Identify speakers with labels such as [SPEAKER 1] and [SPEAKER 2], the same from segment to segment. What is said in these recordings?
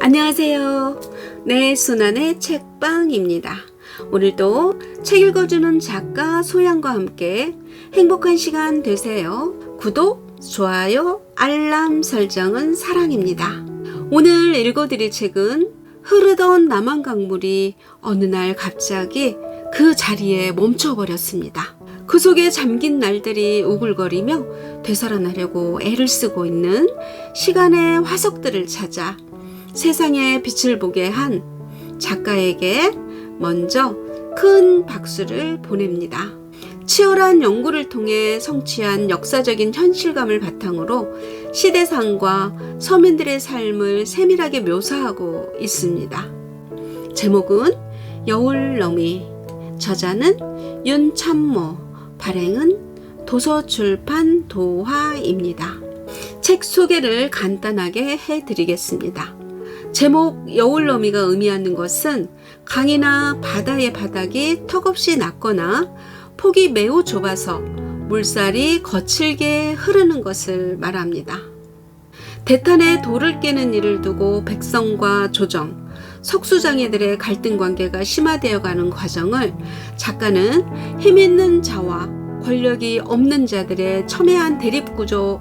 [SPEAKER 1] 안녕하세요. 네, 순환의 책방입니다. 오늘도 책 읽어주는 작가 소양과 함께 행복한 시간 되세요. 구독, 좋아요, 알람 설정은 사랑입니다. 오늘 읽어드릴 책은 흐르던 남한 강물이 어느 날 갑자기 그 자리에 멈춰버렸습니다. 그 속에 잠긴 날들이 우글거리며 되살아나려고 애를 쓰고 있는 시간의 화석들을 찾아 세상에 빛을 보게 한 작가에게 먼저 큰 박수를 보냅니다. 치열한 연구를 통해 성취한 역사적인 현실감을 바탕으로 시대상과 서민들의 삶을 세밀하게 묘사하고 있습니다. 제목은 여울너미, 저자는 윤참모, 발행은 도서출판 도화입니다. 책 소개를 간단하게 해드리겠습니다. 제목 여울너미가 의미하는 것은 강이나 바다의 바닥이 턱없이 낮거나 폭이 매우 좁아서 물살이 거칠게 흐르는 것을 말합니다. 대탄에 돌을 깨는 일을 두고 백성과 조정, 석수장애들의 갈등 관계가 심화되어 가는 과정을 작가는 힘있는 자와 권력이 없는 자들의 첨예한 대립구조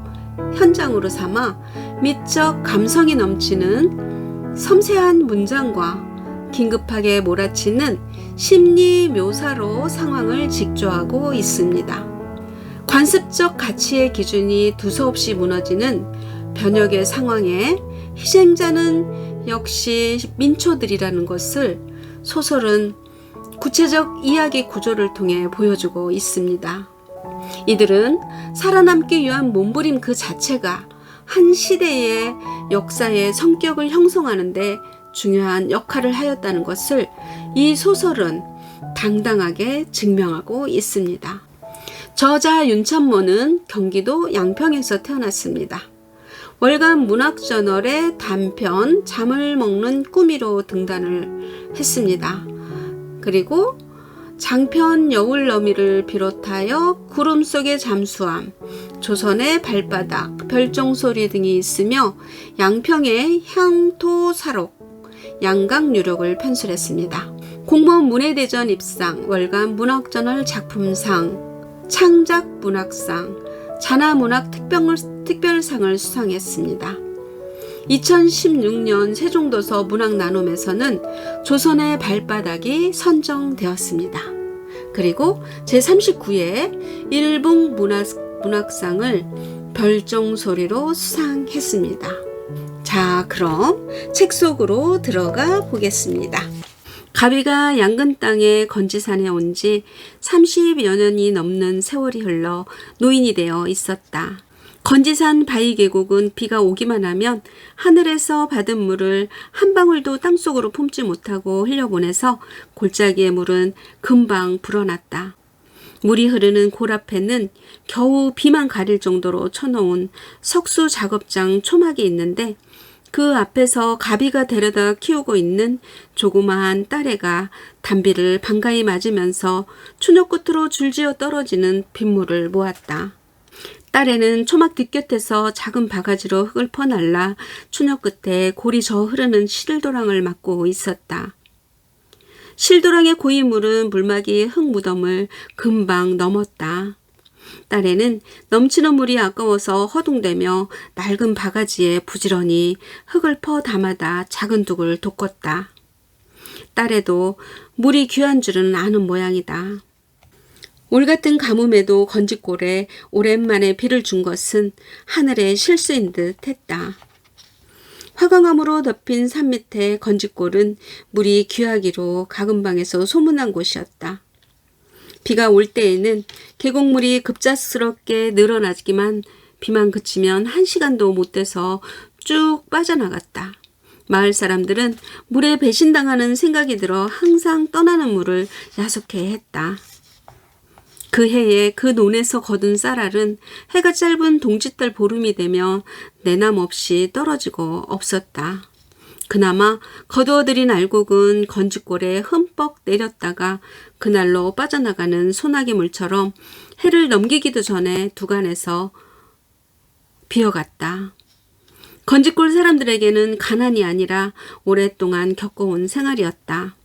[SPEAKER 1] 현장으로 삼아 미적 감성이 넘치는 섬세한 문장과 긴급하게 몰아치는 심리 묘사로 상황을 직조하고 있습니다. 관습적 가치의 기준이 두서없이 무너지는 변혁의 상황에 희생자는 역시 민초들이라는 것을 소설은 구체적 이야기 구조를 통해 보여주고 있습니다. 이들은 살아남기 위한 몸부림 그 자체가 한 시대의 역사의 성격을 형성하는 데 중요한 역할을 하였다는 것을 이 소설은 당당하게 증명하고 있습니다. 저자 윤참모는 경기도 양평에서 태어났습니다. 월간 문학저널의 단편 잠을 먹는 꾸미로 등단을 했습니다. 그리고 장편 여울너미를 비롯하여 구름 속의 잠수함, 조선의 발바닥, 별종소리 등이 있으며 양평의 향토사록, 양강유록을 편술했습니다. 공무원 문해대전 입상, 월간 문학저널 작품상, 창작문학상, 자나문학 특별상을 수상했습니다. 2016년 세종도서 문학나눔에서는 조선의 발바닥이 선정되었습니다. 그리고 제39회 일봉 문학상을 별종소리로 수상했습니다. 자, 그럼 책 속으로 들어가 보겠습니다. 가비가 양근 땅에 건지산에 온 지 30여 년이 넘는 세월이 흘러 노인이 되어 있었다. 건지산 바위 계곡은 비가 오기만 하면 하늘에서 받은 물을 한 방울도 땅속으로 품지 못하고 흘려보내서 골짜기의 물은 금방 불어났다. 물이 흐르는 골 앞에는 겨우 비만 가릴 정도로 쳐놓은 석수 작업장 초막이 있는데 그 앞에서 가비가 데려다 키우고 있는 조그마한 딸애가 단비를 반가이 맞으면서 추녀 끝으로 줄지어 떨어지는 빗물을 모았다. 딸애는 초막 뒷곁에서 작은 바가지로 흙을 퍼날라 추녀 끝에 골이 저 흐르는 실도랑을 막고 있었다. 실도랑의 고이 물은 물막이 흙 무덤을 금방 넘었다. 딸애는 넘치는 물이 아까워서 허둥대며 낡은 바가지에 부지런히 흙을 퍼 담아다 작은 둑을 돋궜다. 딸애도 물이 귀한 줄은 아는 모양이다. 올 같은 가뭄에도 건지골에 오랜만에 비를 준 것은 하늘의 실수인 듯 했다. 화강암으로 덮인 산 밑에 건지골은 물이 귀하기로 가금방에서 소문난 곳이었다. 비가 올 때에는 계곡물이 급작스럽게 늘어나기만 비만 그치면 1시간도 못 돼서 쭉 빠져나갔다. 마을 사람들은 물에 배신당하는 생각이 들어 항상 떠나는 물을 야속해 했다. 그 해에 그 논에서 거둔 쌀알은 해가 짧은 동짓달 보름이 되며 내남 없이 떨어지고 없었다. 그나마 거두어들인 알곡은 건지골에 흠뻑 내렸다가 그날로 빠져나가는 소나기 물처럼 해를 넘기기도 전에 두간에서 비어갔다. 건지골 사람들에게는 가난이 아니라 오랫동안 겪어온 생활이었다.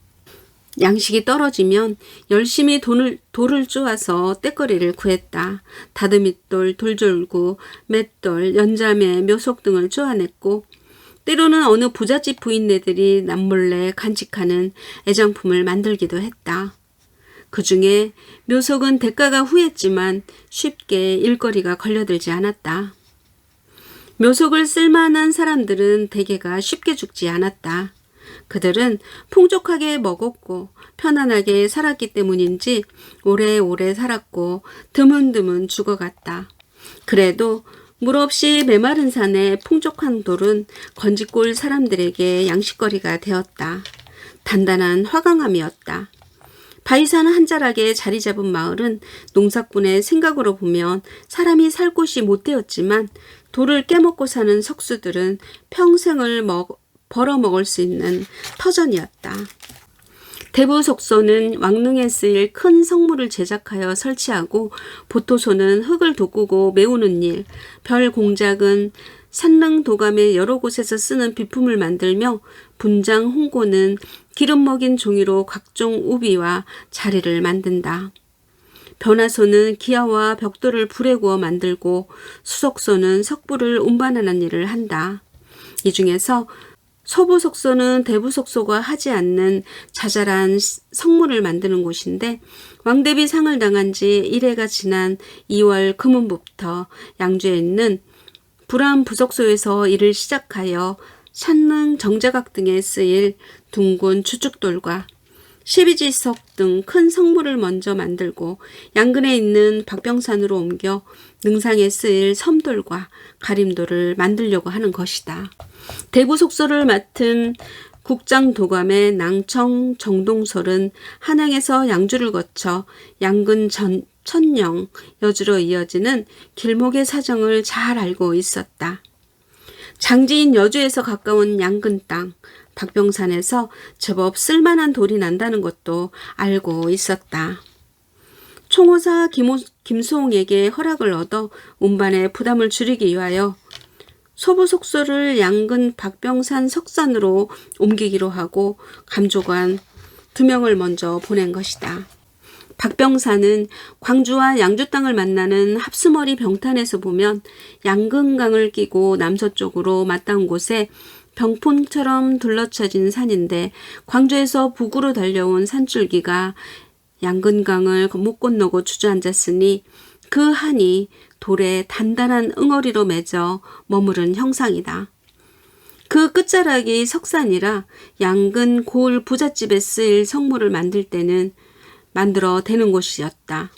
[SPEAKER 1] 양식이 떨어지면 열심히 돌을 쪼아서 떼거리를 구했다. 다듬이돌, 돌절구, 맷돌, 연자매, 묘속 등을 쪼아냈고 때로는 어느 부잣집 부인네들이 남몰래 간직하는 애장품을 만들기도 했다. 그 중에 묘속은 대가가 후했지만 쉽게 일거리가 걸려들지 않았다. 묘속을 쓸만한 사람들은 대개가 쉽게 죽지 않았다. 그들은 풍족하게 먹었고 편안하게 살았기 때문인지 오래오래 살았고 드문드문 죽어갔다. 그래도 물 없이 메마른 산의 풍족한 돌은 건지골 사람들에게 양식거리가 되었다. 단단한 화강암이었다. 바위산 한 자락에 자리 잡은 마을은 농사꾼의 생각으로 보면 사람이 살 곳이 못 되었지만 돌을 깨먹고 사는 석수들은 평생을 벌어먹을 수 있는 터전이었다. 대부속소는 왕릉에 쓰일 큰 성물을 제작하여 설치하고 보토소는 흙을 돋구고 메우는 일, 별공작은 산릉 도감의 여러 곳에서 쓰는 비품을 만들며 분장 홍고는 기름 먹인 종이로 각종 우비와 자리를 만든다. 변화소는 기아와 벽돌을 불에 구워 만들고 수석소는 석불을 운반하는 일을 한다. 이 중에서 서부석소는 대부석소가 하지 않는 자잘한 성물을 만드는 곳인데 왕대비 상을 당한 지 1회가 지난 2월 금운부터 양주에 있는 불암 부석소에서 일을 시작하여 산릉 정자각 등에 쓰일 둥근 주축돌과 12지석 등 큰 성물을 먼저 만들고 양근에 있는 박병산으로 옮겨 능상에 쓰일 섬돌과 가림돌을 만들려고 하는 것이다. 대부속소를 맡은 국장도감의 낭청 정동설은 한양에서 양주를 거쳐 양근 천령, 여주로 이어지는 길목의 사정을 잘 알고 있었다. 장지인 여주에서 가까운 양근 땅, 박병산에서 제법 쓸만한 돌이 난다는 것도 알고 있었다. 총호사 김수홍에게 허락을 얻어 운반의 부담을 줄이기 위하여 소부속소를 양근 박병산 석산으로 옮기기로 하고 감조관 2명을 먼저 보낸 것이다. 박병산은 광주와 양주 땅을 만나는 합수머리 병탄에서 보면 양근강을 끼고 남서쪽으로 맞닿은 곳에 병풍처럼 둘러쳐진 산인데 광주에서 북으로 달려온 산줄기가 양근강을 못 건너고 주저앉았으니 그 한이 돌에 단단한 응어리로 맺어 머무른 형상이다. 그 끝자락이 석산이라 양근 고을 부잣집에 쓰일 성물을 만들 때는 만들어 대는 곳이었다.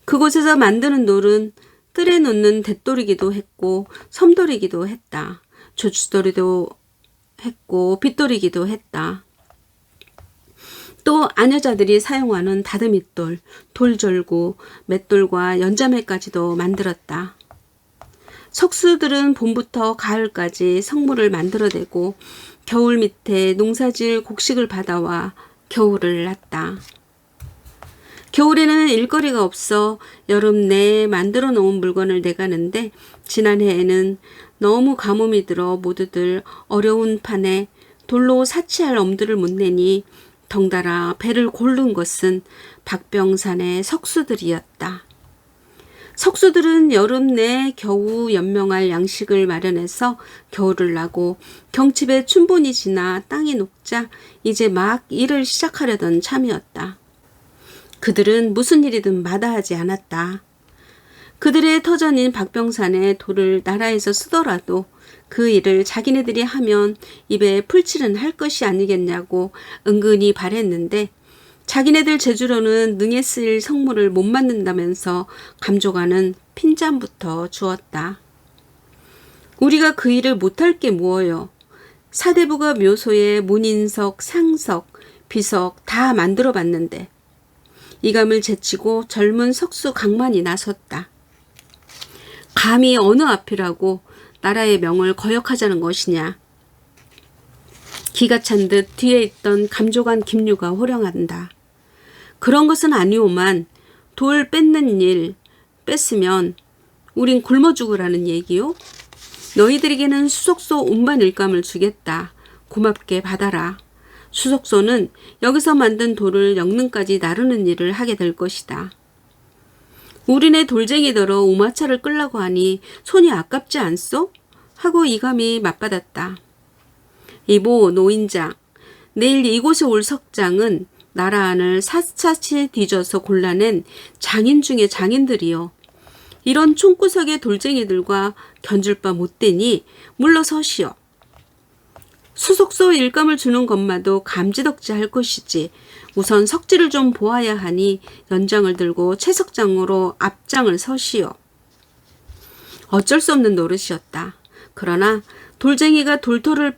[SPEAKER 1] 그곳에서 만드는 돌은 뜰에 놓는 돛돌이기도 했고 섬돌이기도 했다. 조추돌이도 했고 빗돌이기도 했다. 또 아녀자들이 사용하는 다듬이돌, 돌절구, 맷돌과 연자매까지도 만들었다. 석수들은 봄부터 가을까지 성물을 만들어내고 겨울 밑에 농사질 곡식을 받아와 겨울을 났다. 겨울에는 일거리가 없어 여름 내에 만들어 놓은 물건을 내가는데 지난해에는 너무 가뭄이 들어 모두들 어려운 판에 돌로 사치할 엄두를 못 내니 덩달아 배를 고른 것은 박병산의 석수들이었다. 석수들은 여름 내 겨우 연명할 양식을 마련해서 겨울을 나고 경칩에 춘분이 지나 땅이 녹자 이제 막 일을 시작하려던 참이었다. 그들은 무슨 일이든 마다하지 않았다. 그들의 터전인 박병산의 돌을 나라에서 쓰더라도 그 일을 자기네들이 하면 입에 풀칠은 할 것이 아니겠냐고 은근히 바랬는데 자기네들 제주로는 능에 쓰일 성물을 못 만든다면서 감조관은 핀잔부터 주었다. 우리가 그 일을 못할 게 무엇여. 사대부가 묘소에 문인석, 상석, 비석 다 만들어 봤는데 이감을 제치고 젊은 석수 강만이 나섰다. 감히 어느 앞이라고 나라의 명을 거역하자는 것이냐. 기가 찬 듯 뒤에 있던 감조관 김유가 호령한다. 그런 것은 아니오만 돌 뺏는 일 뺐으면 우린 굶어 죽으라는 얘기요? 너희들에게는 수석소 운반 일감을 주겠다. 고맙게 받아라. 수석소는 여기서 만든 돌을 영릉까지 나르는 일을 하게 될 것이다. 우리네 돌쟁이더러 우마차를 끌라고 하니 손이 아깝지 않소? 하고 이감이 맞받았다. 이보 노인장, 내일 이곳에 올 석장은 나라 안을 샅샅이 뒤져서 골라낸 장인 중에 장인들이요. 이런 총구석의 돌쟁이들과 견줄 바 못되니 물러서시오. 수석소 일감을 주는 것마도 감지덕지 할 것이지 우선 석지를 좀 보아야 하니 연장을 들고 채석장으로 앞장을 서시오. 어쩔 수 없는 노릇이었다. 그러나 돌쟁이가 돌토를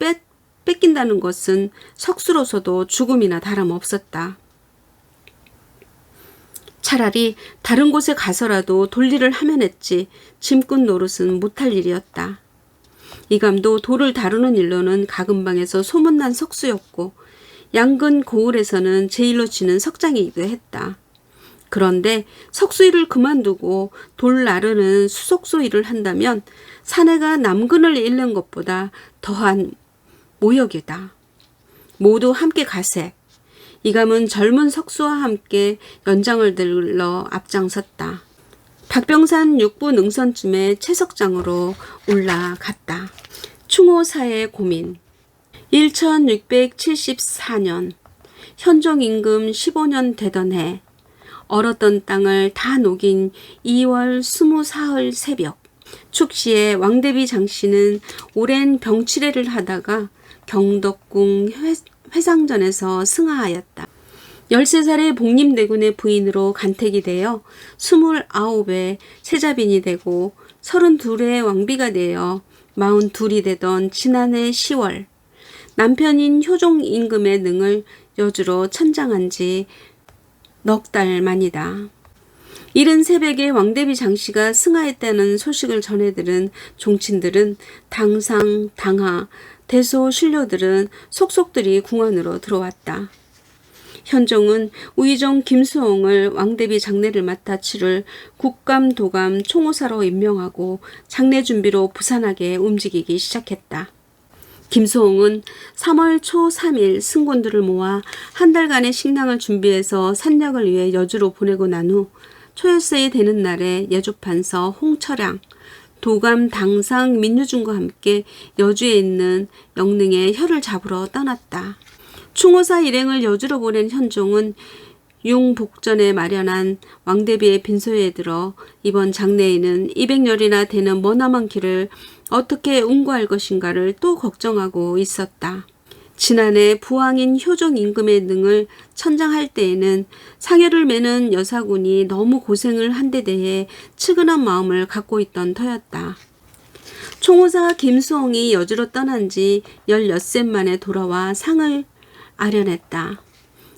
[SPEAKER 1] 뺏긴다는 것은 석수로서도 죽음이나 다름없었다. 차라리 다른 곳에 가서라도 돌일을 하면 했지 짐꾼 노릇은 못할 일이었다. 이감도 돌을 다루는 일로는 가금방에서 소문난 석수였고 양근 고을에서는 제일로 치는 석장이기도 했다. 그런데 석수 일을 그만두고 돌 나르는 수석소 일을 한다면 사내가 남근을 잃는 것보다 더한 모욕이다. 모두 함께 가세. 이감은 젊은 석수와 함께 연장을 들러 앞장섰다. 박병산 6부 능선쯤에 채석장으로 올라갔다. 충호사의 고민. 1674년 현종 임금 15년 되던 해 얼었던 땅을 다 녹인 2월 24일 새벽 축시에 왕대비 장씨는 오랜 병치레를 하다가 경덕궁 회상전에서 승하하였다. 13살의 복림대군의 부인으로 간택이 되어 29에 세자빈이 되고 32의 왕비가 되어 42이 되던 지난해 10월 남편인 효종 임금의 능을 여주로 천장한 지 넉 달 만이다. 이른 새벽에 왕대비 장씨가 승하했다는 소식을 전해들은 종친들은 당상, 당하, 대소, 신료들은 속속들이 궁안으로 들어왔다. 현종은 우의정 김수홍을 왕대비 장례를 맡아 치를 국감, 도감, 총호사로 임명하고 장례 준비로 부산하게 움직이기 시작했다. 김수홍은 3월 초 3일 승군들을 모아 한 달간의 식량을 준비해서 산약을 위해 여주로 보내고 난 후 초열세에 되는 날에 예조판서 홍철양, 도감, 당상, 민유중과 함께 여주에 있는 영릉에 혀를 잡으러 떠났다. 충호사 일행을 여주로 보낸 현종은 융복전에 마련한 왕대비의 빈소에 들어 이번 장례에는 200열이나 되는 머나먼 길을 어떻게 운구할 것인가를 또 걱정하고 있었다. 지난해 부왕인 효종 임금의 능을 천장할 때에는 상여를 매는 여사군이 너무 고생을 한 데 대해 측은한 마음을 갖고 있던 터였다. 총호사 김수홍이 여주로 떠난 지 16셋 만에 돌아와 상을 아련했다.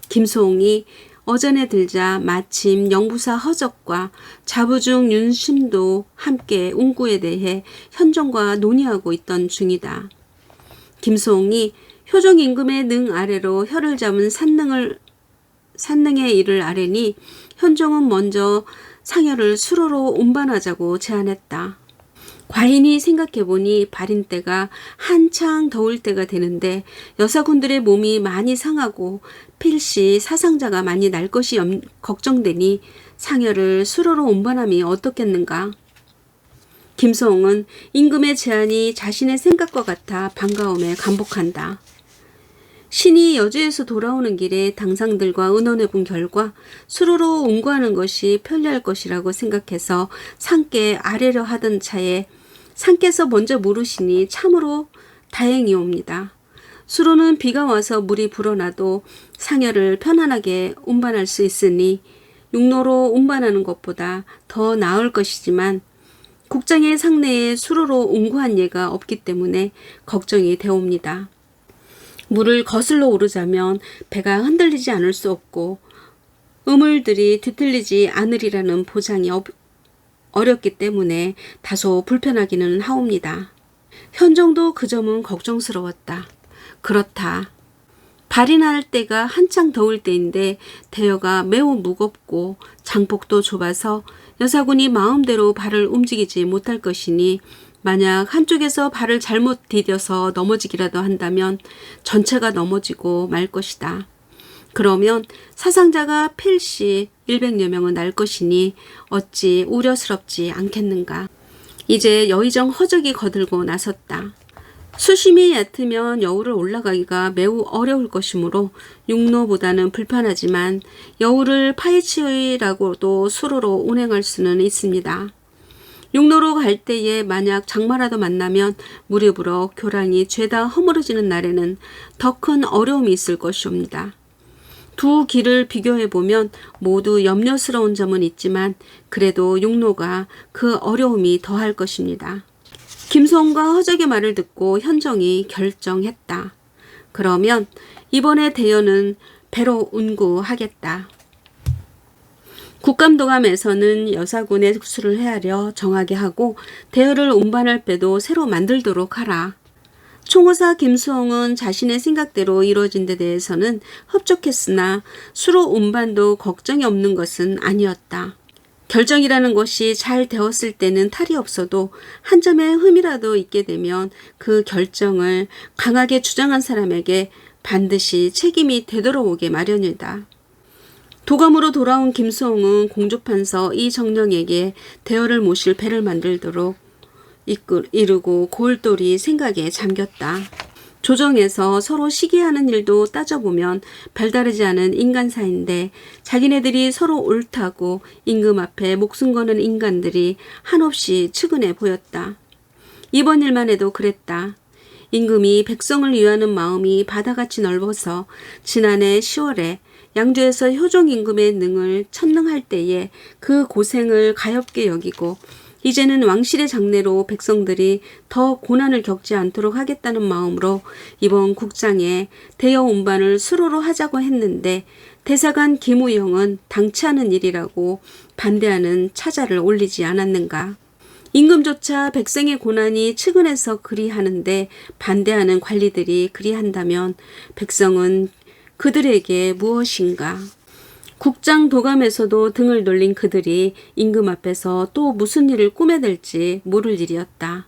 [SPEAKER 1] 김수홍이 어전에 들자 마침 영부사 허적과 자부중 윤심도 함께 운구에 대해 현종과 논의하고 있던 중이다. 김수홍이 효종 임금의 능 아래로 혀를 잡은 산능의 일을 아뢰니 현종은 먼저 상여를 수로로 운반하자고 제안했다. 과인이 생각해보니 발인 때가 한창 더울 때가 되는데 여사군들의 몸이 많이 상하고 필시 사상자가 많이 날 것이 걱정되니 상여를 수로로 운반함이 어떻겠는가. 김수홍은 임금의 제안이 자신의 생각과 같아 반가움에 감복한다. 신이 여주에서 돌아오는 길에 당상들과 의논해 본 결과 수로로 운구하는 것이 편리할 것이라고 생각해서 상께 아뢰려 하던 차에 상께서 먼저 물으시니 참으로 다행이옵니다. 수로는 비가 와서 물이 불어나도 상여를 편안하게 운반할 수 있으니 육로로 운반하는 것보다 더 나을 것이지만 국장의 상내에 수로로 운구한 예가 없기 때문에 걱정이 되옵니다. 물을 거슬러 오르자면 배가 흔들리지 않을 수 없고 우물들이 뒤틀리지 않으리라는 보장이 어렵기 때문에 다소 불편하기는 하옵니다. 현종도 그 점은 걱정스러웠다. 그렇다. 발이 날 때가 한창 더울 때인데 대여가 매우 무겁고 장폭도 좁아서 여사군이 마음대로 발을 움직이지 못할 것이니 만약 한쪽에서 발을 잘못 디뎌서 넘어지기라도 한다면 전체가 넘어지고 말 것이다. 그러면 사상자가 필시 100여 명은 날 것이니 어찌 우려스럽지 않겠는가. 이제 여의정 허적이 거들고 나섰다. 수심이 얕으면 여우를 올라가기가 매우 어려울 것이므로 육로보다는 불편하지만 여우를 파헤치라고도 수로로 운행할 수는 있습니다. 육로로 갈 때에 만약 장마라도 만나면 물이 불어 교량이 죄다 허물어지는 날에는 더 큰 어려움이 있을 것이옵니다. 두 길을 비교해보면 모두 염려스러운 점은 있지만 그래도 육로가 그 어려움이 더할 것입니다. 김소홍과 허적의 말을 듣고 현정이 결정했다. 그러면 이번에 대여는 배로 운구하겠다. 국감도감에서는 여사군의 수를 헤아려 정하게 하고 대여를 운반할 배도 새로 만들도록 하라. 총호사 김수홍은 자신의 생각대로 이루어진 데 대해서는 흡족했으나 수로 운반도 걱정이 없는 것은 아니었다. 결정이라는 것이 잘 되었을 때는 탈이 없어도 한 점의 흠이라도 있게 되면 그 결정을 강하게 주장한 사람에게 반드시 책임이 되돌아오게 마련이다. 도감으로 돌아온 김수홍은 공조판서 이정령에게 대여를 모실 배를 만들도록 이르고 골똘히 생각에 잠겼다. 조정에서 서로 시기하는 일도 따져보면 별다르지 않은 인간사인데 자기네들이 서로 옳다고 임금 앞에 목숨 거는 인간들이 한없이 측은해 보였다. 이번 일만 해도 그랬다. 임금이 백성을 위하는 마음이 바다같이 넓어서 지난해 10월에 양주에서 효종 임금의 능을 천능할 때에 그 고생을 가엾게 여기고 이제는 왕실의 장례로 백성들이 더 고난을 겪지 않도록 하겠다는 마음으로 이번 국장에 대여 운반을 수로로 하자고 했는데 대사관 김우영은 당치 않은 일이라고 반대하는 차자를 올리지 않았는가. 임금조차 백성의 고난이 측은해서 그리하는데 반대하는 관리들이 그리한다면 백성은 그들에게 무엇인가. 국장 도감에서도 등을 돌린 그들이 임금 앞에서 또 무슨 일을 꾸며댈지 모를 일이었다.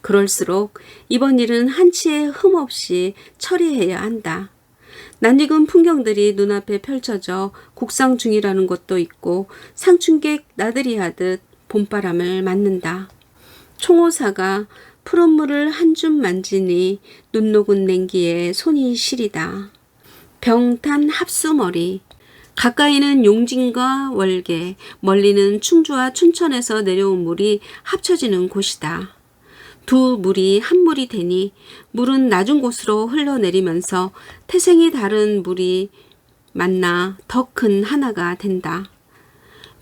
[SPEAKER 1] 그럴수록 이번 일은 한치의 흠 없이 처리해야 한다. 낯익은 풍경들이 눈앞에 펼쳐져 국상 중이라는 것도 있고 상춘객 나들이 하듯 봄바람을 맞는다. 총호사가 푸른 물을 한 줌 만지니 눈 녹은 냉기에 손이 시리다. 병탄 합수머리. 가까이는 용진과 월계, 멀리는 충주와 춘천에서 내려온 물이 합쳐지는 곳이다. 두 물이 한 물이 되니 물은 낮은 곳으로 흘러내리면서 태생이 다른 물이 만나 더 큰 하나가 된다.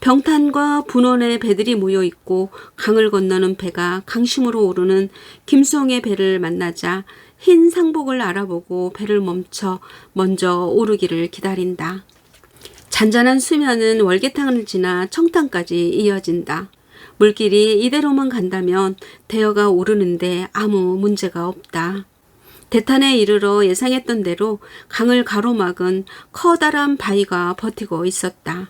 [SPEAKER 1] 병탄과 분원의 배들이 모여 있고 강을 건너는 배가 강심으로 오르는 김수홍의 배를 만나자 흰 상복을 알아보고 배를 멈춰 먼저 오르기를 기다린다. 잔잔한 수면은 월계탕을 지나 청탕까지 이어진다. 물길이 이대로만 간다면 대여가 오르는데 아무 문제가 없다. 대탄에 이르러 예상했던 대로 강을 가로막은 커다란 바위가 버티고 있었다.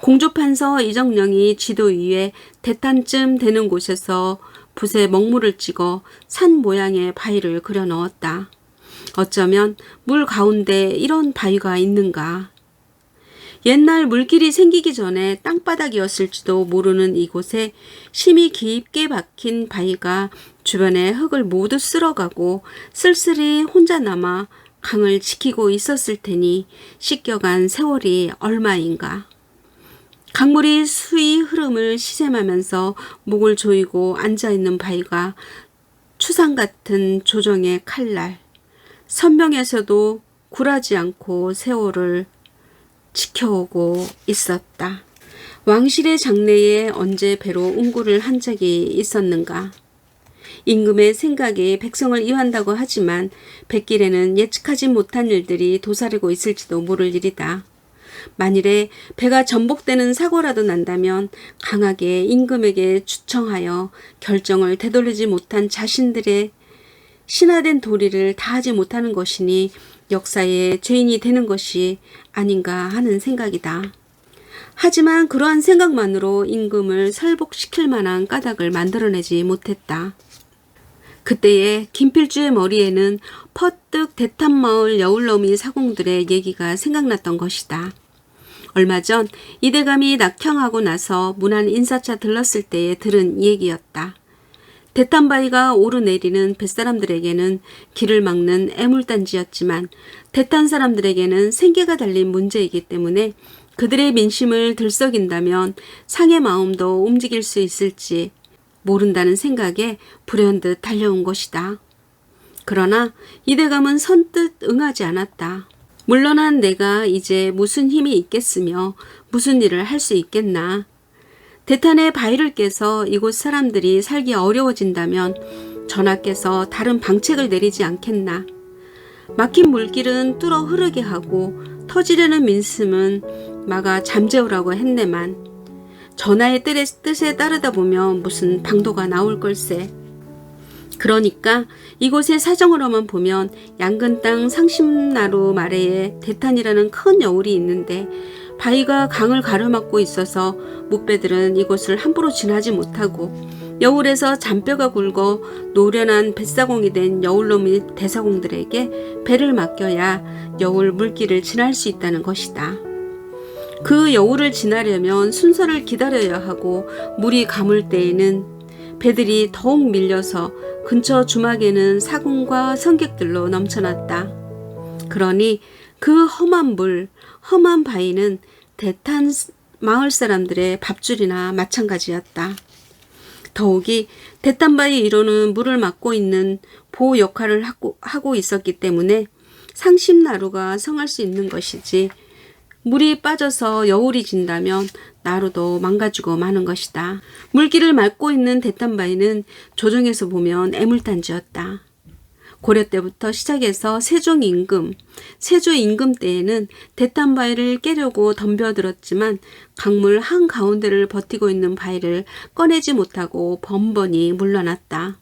[SPEAKER 1] 공조판서 이정령이 지도 위에 대탄쯤 되는 곳에서 붓에 먹물을 찍어 산 모양의 바위를 그려 넣었다. 어쩌면 물 가운데 이런 바위가 있는가. 옛날 물길이 생기기 전에 땅바닥이었을지도 모르는 이곳에 심이 깊게 박힌 바위가 주변의 흙을 모두 쓸어가고 쓸쓸히 혼자 남아 강을 지키고 있었을 테니 씻겨간 세월이 얼마인가. 강물이 수위 흐름을 시샘하면서 목을 조이고 앉아있는 바위가 추상 같은 조정의 칼날, 선명에서도 굴하지 않고 세월을 지켜오고 있었다. 왕실의 장래에 언제 배로 운구를 한 적이 있었는가. 임금의 생각이 백성을 이완다고 하지만 백길에는 예측하지 못한 일들이 도사리고 있을지도 모를 일이다. 만일에 배가 전복되는 사고라도 난다면 강하게 임금에게 추청하여 결정을 되돌리지 못한 자신들의 신화된 도리를 다하지 못하는 것이니 역사의 죄인이 되는 것이 아닌가 하는 생각이다. 하지만 그러한 생각만으로 임금을 설복시킬 만한 까닭을 만들어내지 못했다. 그때에 김필주의 머리에는 퍼뜩 대탄마을 여울너미 사공들의 얘기가 생각났던 것이다. 얼마 전 이대감이 낙향하고 나서 문안 인사차 들렀을 때에 들은 얘기였다. 대탄바위가 오르내리는 뱃사람들에게는 길을 막는 애물단지였지만 대탄 사람들에게는 생계가 달린 문제이기 때문에 그들의 민심을 들썩인다면 상의 마음도 움직일 수 있을지 모른다는 생각에 불현듯 달려온 것이다. 그러나 이대감은 선뜻 응하지 않았다. 물러난 내가 이제 무슨 힘이 있겠으며 무슨 일을 할 수 있겠나. 대탄의 바위를 깨서 이곳 사람들이 살기 어려워진다면 전하께서 다른 방책을 내리지 않겠나. 막힌 물길은 뚫어 흐르게 하고 터지려는 민심은 막아 잠재우라고 했네만 전하의 뜻에 따르다 보면 무슨 방도가 나올 걸세. 그러니까 이곳의 사정으로만 보면 양근 땅 상심나루 마래에 대탄이라는 큰 여울이 있는데 바위가 강을 가로막고 있어서 뭇배들은 이곳을 함부로 지나지 못하고 여울에서 잔뼈가 굵어 노련한 뱃사공이 된 여울놈의 대사공들에게 배를 맡겨야 여울 물길을 지날 수 있다는 것이다. 그 여울을 지나려면 순서를 기다려야 하고 물이 가물 때에는 배들이 더욱 밀려서 근처 주막에는 사공과 성객들로 넘쳐났다. 그러니 그 험한 물, 험한 바위는 대탄 마을 사람들의 밥줄이나 마찬가지였다. 더욱이 대탄바위 위로는 물을 막고 있는 보 역할을 하고 있었기 때문에 상심나루가 성할 수 있는 것이지 물이 빠져서 여울이 진다면 나루도 망가지고 마는 것이다. 물길을 막고 있는 대탄바위는 조정에서 보면 애물단지였다. 고려 때부터 시작해서 세종 임금, 세조 임금 때에는 대탄바위를 깨려고 덤벼들었지만 강물 한가운데를 버티고 있는 바위를 꺼내지 못하고 번번이 물러났다.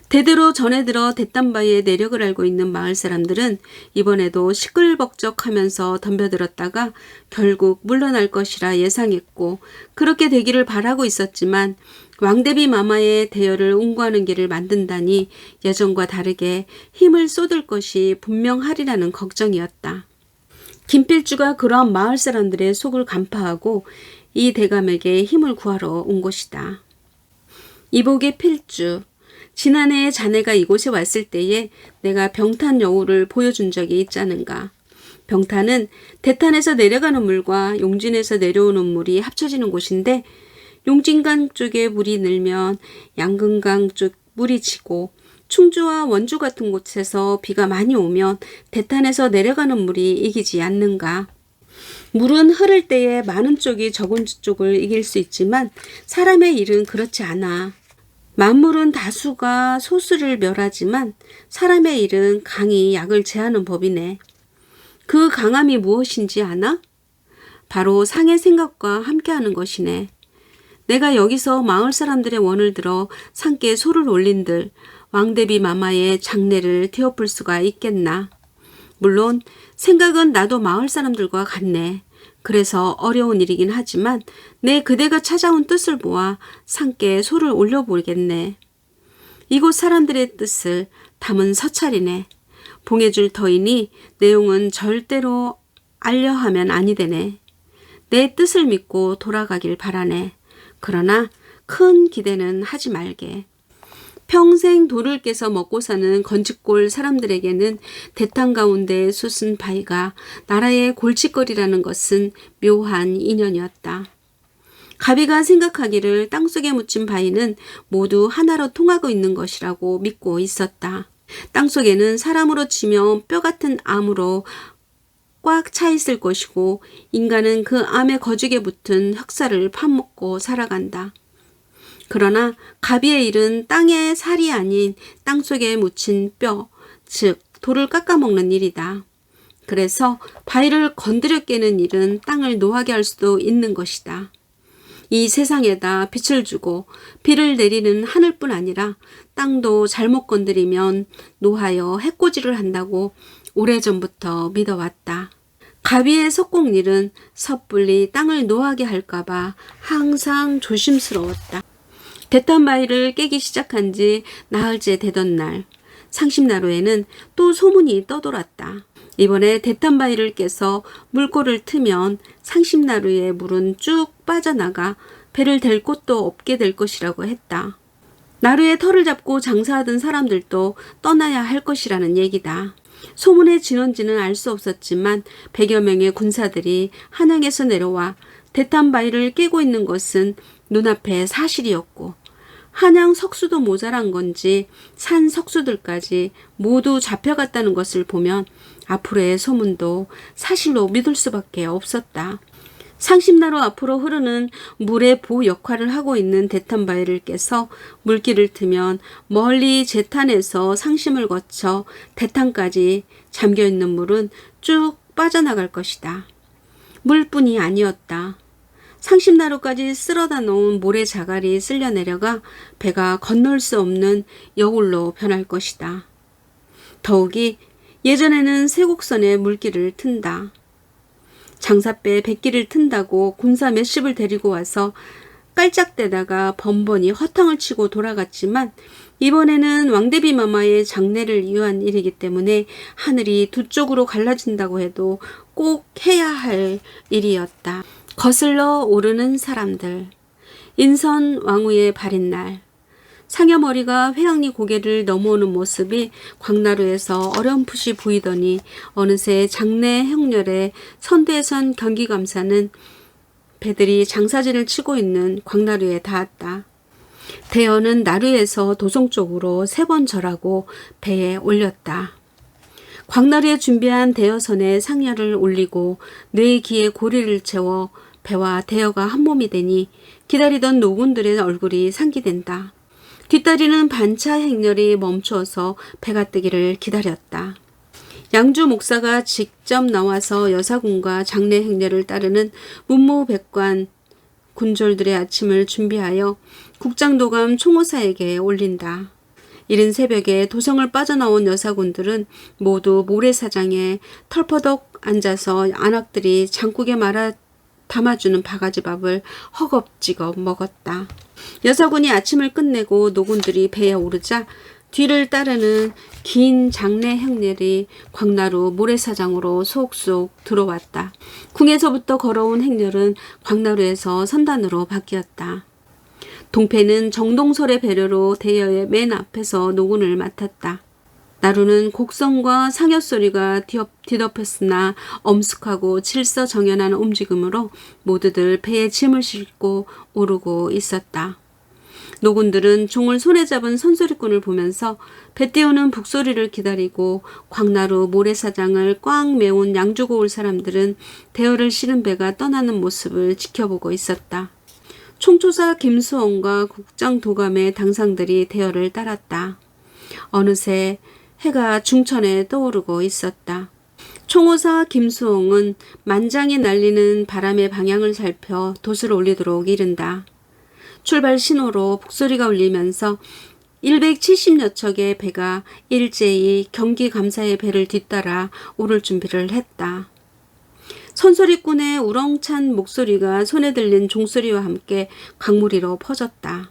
[SPEAKER 1] 대대로 전에 들어 대탄바위의 내력을 알고 있는 마을 사람들은 이번에도 시끌벅적하면서 덤벼들었다가 결국 물러날 것이라 예상했고 그렇게 되기를 바라고 있었지만 왕대비 마마의 대열을 운구하는 길을 만든다니 예전과 다르게 힘을 쏟을 것이 분명하리라는 걱정이었다. 김필주가 그러한 마을 사람들의 속을 간파하고 이 대감에게 힘을 구하러 온 것이다. 이복의 필주, 지난해 자네가 이곳에 왔을 때에 내가 병탄 여울을 보여준 적이 있자는가. 병탄은 대탄에서 내려가는 물과 용진에서 내려오는 물이 합쳐지는 곳인데 용진강 쪽에 물이 늘면 양근강 쪽 물이 지고 충주와 원주 같은 곳에서 비가 많이 오면 대탄에서 내려가는 물이 이기지 않는가. 물은 흐를 때에 많은 쪽이 적은 쪽을 이길 수 있지만 사람의 일은 그렇지 않아. 만물은 다수가 소수를 멸하지만 사람의 일은 강이 약을 제하는 법이네. 그 강함이 무엇인지 아나? 바로 상의 생각과 함께하는 것이네. 내가 여기서 마을 사람들의 원을 들어 상께 소를 올린들 왕대비 마마의 장례를 뒤엎을 수가 있겠나. 물론 생각은 나도 마을 사람들과 같네. 그래서 어려운 일이긴 하지만 내 그대가 찾아온 뜻을 보아 상께 소를 올려보겠네. 이곳 사람들의 뜻을 담은 서찰이네. 봉해줄 터이니 내용은 절대로 알려하면 아니 되네. 내 뜻을 믿고 돌아가길 바라네. 그러나 큰 기대는 하지 말게. 평생 돌을 깨서 먹고 사는 건축골 사람들에게는 대탄 가운데 솟은 바위가 나라의 골칫거리라는 것은 묘한 인연이었다. 가비가 생각하기를 땅속에 묻힌 바위는 모두 하나로 통하고 있는 것이라고 믿고 있었다. 땅속에는 사람으로 치면 뼈 같은 암으로 꽉 차 있을 것이고 인간은 그 암의 거죽에 붙은 흑사를 파먹고 살아간다. 그러나 가비의 일은 땅의 살이 아닌 땅속에 묻힌 뼈, 즉 돌을 깎아먹는 일이다. 그래서 바위를 건드려 깨는 일은 땅을 노하게 할 수도 있는 것이다. 이 세상에다 빛을 주고 비를 내리는 하늘뿐 아니라 땅도 잘못 건드리면 노하여 해코지를 한다고 오래전부터 믿어왔다. 가비의 석공일은 섣불리 땅을 노하게 할까봐 항상 조심스러웠다. 대탄바위를 깨기 시작한 지 나흘째 되던 날, 상심나루에는 또 소문이 떠돌았다. 이번에 대탄바위를 깨서 물꼬를 트면 상심나루의 물은 쭉 빠져나가 배를 댈 곳도 없게 될 것이라고 했다. 나루에 털을 잡고 장사하던 사람들도 떠나야 할 것이라는 얘기다. 소문의 진원지는 알 수 없었지만 100여 명의 군사들이 한양에서 내려와 대탄바위를 깨고 있는 것은 눈앞에 사실이었고, 한양 석수도 모자란 건지 산 석수들까지 모두 잡혀갔다는 것을 보면 앞으로의 소문도 사실로 믿을 수밖에 없었다. 상심나루 앞으로 흐르는 물의 보 역할을 하고 있는 대탄바위를 깨서 물길을 트면 멀리 제탄에서 상심을 거쳐 대탄까지 잠겨있는 물은 쭉 빠져나갈 것이다. 물뿐이 아니었다. 상심나루까지 쓸어다 놓은 모래 자갈이 쓸려 내려가 배가 건널 수 없는 여울로 변할 것이다. 더욱이 예전에는 세곡선에 물길을 튼다. 장사배 백기를 튼다고 군사 몇십을 데리고 와서 깔짝대다가 번번이 허탕을 치고 돌아갔지만 이번에는 왕대비 마마의 장례를 위한 일이기 때문에 하늘이 두 쪽으로 갈라진다고 해도 꼭 해야 할 일이었다. 거슬러 오르는 사람들. 인선 왕후의 발인 날. 상여머리가 회양리 고개를 넘어오는 모습이 광나루에서 어렴풋이 보이더니 어느새 장내 행렬에 선대선 경기감사는 배들이 장사진을 치고 있는 광나루에 닿았다. 대여는 나루에서 도성 쪽으로 3번 절하고 배에 올렸다. 광나루에 준비한 대여선에 상여를 올리고 뇌 귀에 고리를 채워 배와 대여가 한 몸이 되니 기다리던 노군들의 얼굴이 상기된다. 뒷다리는 반차 행렬이 멈추어서 배가 뜨기를 기다렸다. 양주 목사가 직접 나와서 여사군과 장례 행렬을 따르는 문무백관 군졸들의 아침을 준비하여 국장도감 총호사에게 올린다. 이른 새벽에 도성을 빠져나온 여사군들은 모두 모래사장에 털퍼덕 앉아서 안악들이 장국에 말아 담아주는 바가지밥을 허겁지겁 먹었다. 여사군이 아침을 끝내고 노군들이 배에 오르자 뒤를 따르는 긴 장례 행렬이 광나루 모래사장으로 속속 들어왔다. 궁에서부터 걸어온 행렬은 광나루에서 선단으로 바뀌었다. 동패는 정동설의 배려로 대여의 맨 앞에서 노군을 맡았다. 나루는 곡성과 상여소리가 뒤덮였으나 엄숙하고 질서정연한 움직임으로 모두들 배에 짐을 싣고 오르고 있었다. 노군들은 종을 손에 잡은 선소리꾼을 보면서 배 띄우는 북소리를 기다리고 광나루 모래사장을 꽉 메운 양주고 올 사람들은 대여를 실은 배가 떠나는 모습을 지켜보고 있었다. 총조사 김수원과 국장도감의 당상들이 대여를 따랐다. 어느새 해가 중천에 떠오르고 있었다. 총호사 김수홍은 만장이 날리는 바람의 방향을 살펴 돛을 올리도록 이른다. 출발 신호로 북소리가 울리면서 170여 척의 배가 일제히 경기감사의 배를 뒤따라 오를 준비를 했다. 선소리꾼의 우렁찬 목소리가 손에 들린 종소리와 함께 강무리로 퍼졌다.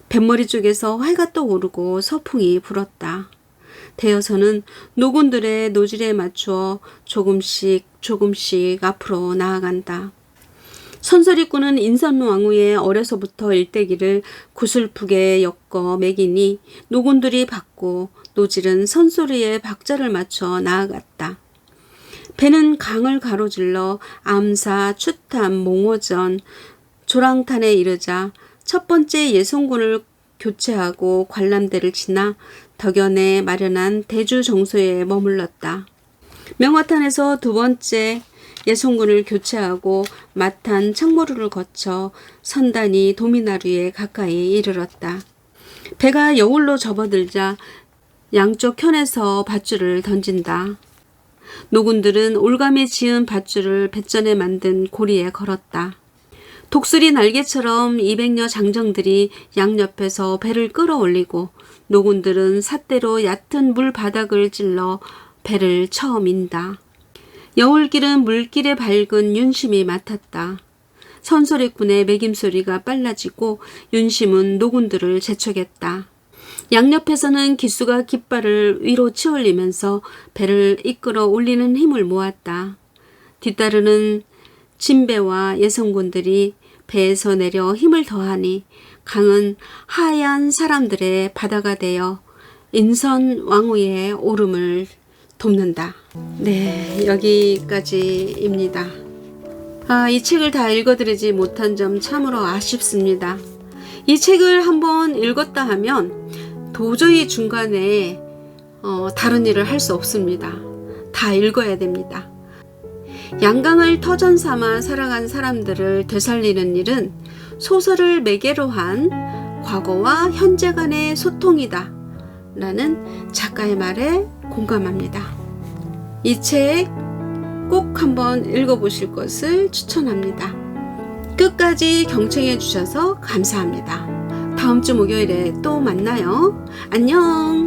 [SPEAKER 1] 뱃머리 쪽에서 활가 떠오르고 서풍이 불었다. 대여선은 노군들의 노질에 맞추어 조금씩 앞으로 나아간다. 선소리꾼은 인선왕후의 어려서부터 일대기를 구슬프게 엮어 매기니 노군들이 받고 노질은 선소리에 박자를 맞춰 나아갔다. 배는 강을 가로질러 암사, 추탐, 몽호전, 조랑탄에 이르자 첫 번째 예송군을 교체하고 관람대를 지나 덕연에 마련한 대주 정소에 머물렀다. 명화탄에서 두 번째 예송군을 교체하고 마탄 창모루를 거쳐 선단이 도미나루에 가까이 이르렀다. 배가 여울로 접어들자 양쪽 편에서 밧줄을 던진다. 노군들은 올감에 지은 밧줄을 뱃전에 만든 고리에 걸었다. 독수리 날개처럼 200여 장정들이 양옆에서 배를 끌어올리고 노군들은 삿대로 얕은 물 바닥을 찔러 배를 처 민다. 여울길은 물길에 밝은 윤심이 맡았다. 선소리꾼의 매김소리가 빨라지고 윤심은 노군들을 재촉했다. 양옆에서는 기수가 깃발을 위로 치올리면서 배를 이끌어 올리는 힘을 모았다. 뒤따르는 진배와 예성군들이 배에서 내려 힘을 더하니 강은 하얀 사람들의 바다가 되어 인선 왕후의 오름을 돕는다. 네, 여기까지입니다. 이 책을 다 읽어드리지 못한 점 참으로 아쉽습니다. 이 책을 한번 읽었다 하면 도저히 중간에 다른 일을 할 수 없습니다. 다 읽어야 됩니다. 양강을 터전 삼아 살아간 사람들을 되살리는 일은 소설을 매개로 한 과거와 현재 간의 소통이다 라는 작가의 말에 공감합니다. 이 책 꼭 한번 읽어보실 것을 추천합니다. 끝까지 경청해 주셔서 감사합니다. 다음 주 목요일에 또 만나요. 안녕.